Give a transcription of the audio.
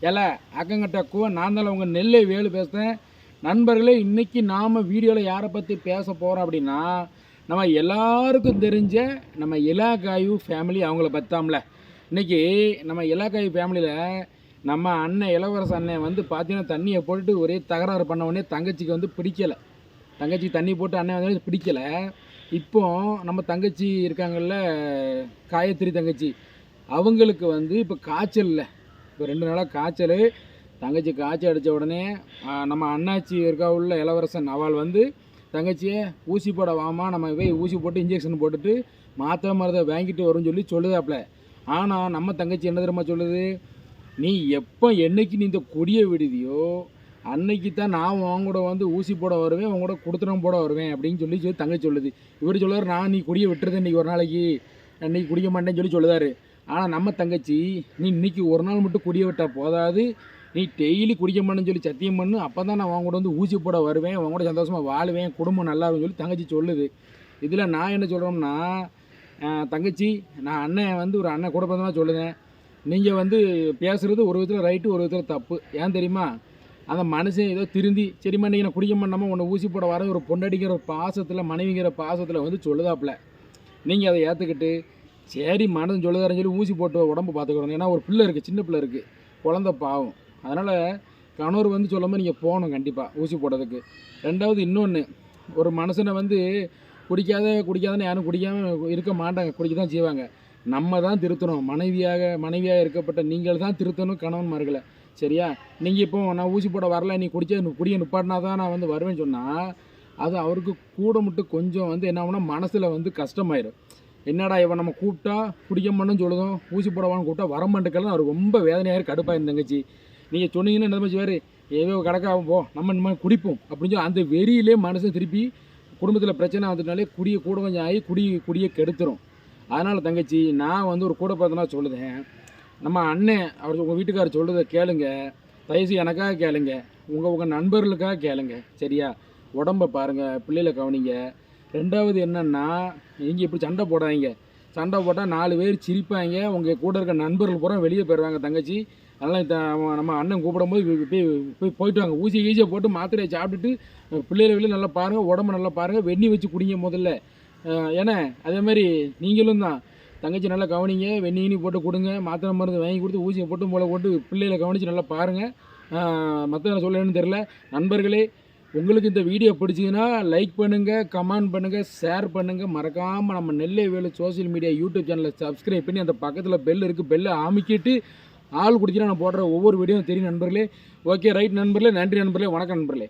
ஏல அக்கங்கட்டக்குவ நான் தான் உங்கள் நெல்லை வேலு பேசுகிறேன். நண்பர்களே, இன்றைக்கி நாம் வீடியோவில் யாரை பற்றி பேச போகிறோம் அப்படின்னா, நம்ம எல்லாருக்கும் தெரிஞ்ச நம்ம இலாக்காயு ஃபேமிலி அவங்கள பற்றாமல. இன்றைக்கி நம்ம இலாக்காயு ஃபேமிலியில் நம்ம அண்ணன் இளவரச அண்ணன் வந்து பார்த்தீங்கன்னா தண்ணியை போட்டுட்டு ஒரே தகராறு பண்ண உடனே தங்கச்சிக்கு வந்து பிடிக்கலை. தங்கச்சி தண்ணி போட்டு அண்ணன் வந்து பிடிக்கலை. இப்போ நம்ம தங்கச்சி இருக்காங்கல்ல, காயத்ரி தங்கச்சி, அவங்களுக்கு வந்து இப்போ காய்ச்சல் இல்லை. இப்போ 2 நாளாக காய்ச்சல். தங்கச்சி காய்ச்சல் அடித்த உடனே நம்ம அண்ணாச்சி இருக்கா உள்ள இளவரசன் அவள் வந்து தங்கச்சியை ஊசி போட வாமா, நம்ம போய் ஊசி போட்டு இன்ஜெக்ஷன் போட்டுட்டு மாத்திரை மருந்தை வாங்கிட்டு வரும்னு சொல்லி சொல்லுதாப்புல. ஆனால் நம்ம தங்கச்சி என்ன தெரியுமா சொல்லுது, நீ எப்போ என்னைக்கு நீ இந்த கொடியை விடுதியோ அன்னைக்கு தான் நான் உன் கூட வந்து ஊசி போட வருவேன், உன் கூட கொடுத்துடம் போட வருவேன் அப்படின்னு சொல்லி தங்கச்சி சொல்லுது. இவர் சொல்லுவார், நான் நீ கொடியை விட்டுறது இன்றைக்கி ஒரு நாளைக்கு, அன்றைக்கி குடிக்க மாட்டேன்னு சொல்லி சொல்லுதாரு. ஆனால் நம்ம தங்கச்சி, நீ இன்றைக்கி ஒரு நாள் மட்டும் குடிய விட்டால் போதாது, நீ டெய்லி குடிக்க மாட்டேன்னு சொல்லி சத்தியம் பண்ணு, அப்போ தான் நான் உன் கூட வந்து ஊசி போட வருவேன், உன் கூட சந்தோஷமாக வாழ்வேன், குடும்பம் நல்லா இருக்குன்னு சொல்லி தங்கச்சி சொல்லுது. இதில் நான் என்ன சொல்கிறோம்னா, தங்கச்சி, நான் அண்ணன் வந்து ஒரு அண்ணன் கூட பிறந்தமாக சொல்லுதேன், நீங்கள் வந்து பேசுகிறது ஒரு விதத்தில் ரைட்டு, ஒரு விதத்தில் தப்பு. ஏன் தெரியுமா, அந்த மனுஷன் ஏதோ திருந்தி சரிம்மா நீங்கள் நான் குடிக்க மாட்டாமல் உன்னை ஊசி போட வர ஒரு பொண்டடிக்கிற ஒரு பாசத்தில், மனைவிங்கிற பாசத்தில் வந்து சொல்லுதாப்புல. நீங்கள் அதை ஏற்றுக்கிட்டு சரி மனது சொல்லுதாருன்னு சொல்லி ஊசி போட்டு உடம்பு பார்த்துக்கிறோம். ஏன்னா ஒரு பிள்ளை இருக்குது, சின்ன பிள்ளை இருக்குது, குழந்த பாவம். அதனால் கணவர் வந்து சொல்லாமல் நீங்கள் போகணும் கண்டிப்பாக ஊசி போடுறதுக்கு. 2வது இன்னொன்று, ஒரு மனுஷனை வந்து குடிக்காதன்னு யாரும் குடிக்காமல் இருக்க மாட்டாங்க, குடிக்க தான் செய்வாங்க. நம்ம தான் திருத்தணும். மனைவியாக இருக்கப்பட்ட நீங்கள் தான் திருத்தணும் கணவன்மார்களை. சரியா? நீங்கள் இப்போ நான் ஊசி போட வரல, நீ குடியை நிப்பாட்டினா தான் நான் வந்து வருவேன்னு சொன்னால், அது அவருக்கு கூட மட்டும் கொஞ்சம் வந்து என்ன ஆகுனா மனசில் வந்து கஷ்டமாயிடும். என்னடா இவன் நம்ம கூப்பிட்டா குடிக்க மாட்டேன்னு சொல்லுதும், ஊசி போடவான்னு கூப்பிட்டா வரமாட்டேக்கெல்லாம் அவர் ரொம்ப வேதனையாக கடுப்பாக தங்கச்சி. நீங்கள் சொன்னீங்கன்னா என்ன செய்வார், ஏதோ கிடக்காகும் போ, நம்ம இந்த மாதிரி குடிப்போம் அப்படின்னு சொல்லி அந்த வெறியிலே மனுஷன் திருப்பி குடும்பத்தில் பிரச்சனை வந்துட்டாலே குடியை கூட கொஞ்சம் ஆகி குடியை கெடுத்துரும். அதனால் தங்கச்சி, நான் வந்து ஒரு கூட பார்த்தனா சொல்லுதேன், நம்ம அண்ணன் அவர் உங்கள் வீட்டுக்காரர் சொல்கிறத கேளுங்க, தயவுசெய்து எனக்காக கேளுங்க, உங்கள் நண்பர்களுக்காக கேளுங்க. சரியா? உடம்பை பாருங்கள், பிள்ளைகளை கவனிங்க. 2வது என்னென்னா, நீங்கள் இப்படி சண்டை போடாதீங்க. சண்டை போட்டால் 4 பேர் சிரிப்பாங்க, உங்கள் கூட இருக்க நண்பர்கள் பூரா வெளியே போயிடுவாங்க தங்கச்சி. அதனால் நம்ம அண்ணன் கூப்பிடும்போது போயிட்டு வாங்க, ஊசியை போட்டு மாத்திரையை சாப்பிட்டுட்டு பிள்ளைகளை வெளியே நல்லா பாருங்கள், உடம்பு நல்லா பாருங்கள், வெந்நி வச்சு குடிங்க முதல்ல. ஏன்னா அதேமாதிரி நீங்களும் தான் தங்கச்சி நல்லா கவனிங்க, வெந்நி போட்டு கொடுங்க, மாத்திரை மருந்து வாங்கி கொடுத்து ஊசியை போட்டு மூளை போட்டு பிள்ளைகளை கவனித்து நல்லா பாருங்கள். மற்ற என்ன சொல்லணும்னு தெரில. நண்பர்களே, உங்களுக்கு இந்த வீடியோ பிடிச்சிங்கன்னா லைக் பண்ணுங்கள், கமெண்ட் பண்ணுங்கள், ஷேர் பண்ணுங்கள். மறக்காமல் நம்ம நெல்லை வேலு சோசியல் மீடியா யூடியூப் சேனலை சப்ஸ்கிரைப் பண்ணி அந்த பக்கத்தில் பெல் இருக்குது, பெல்லை அமைக்கிட்டு ஆள் குடிச்சினா நான் போடுற ஒவ்வொரு வீடியோவும் தெரியும் நண்பர்களே. ஓகே ரைட் நண்பர்களே, நன்றி நண்பர்களே, வணக்கம் நண்பர்களே.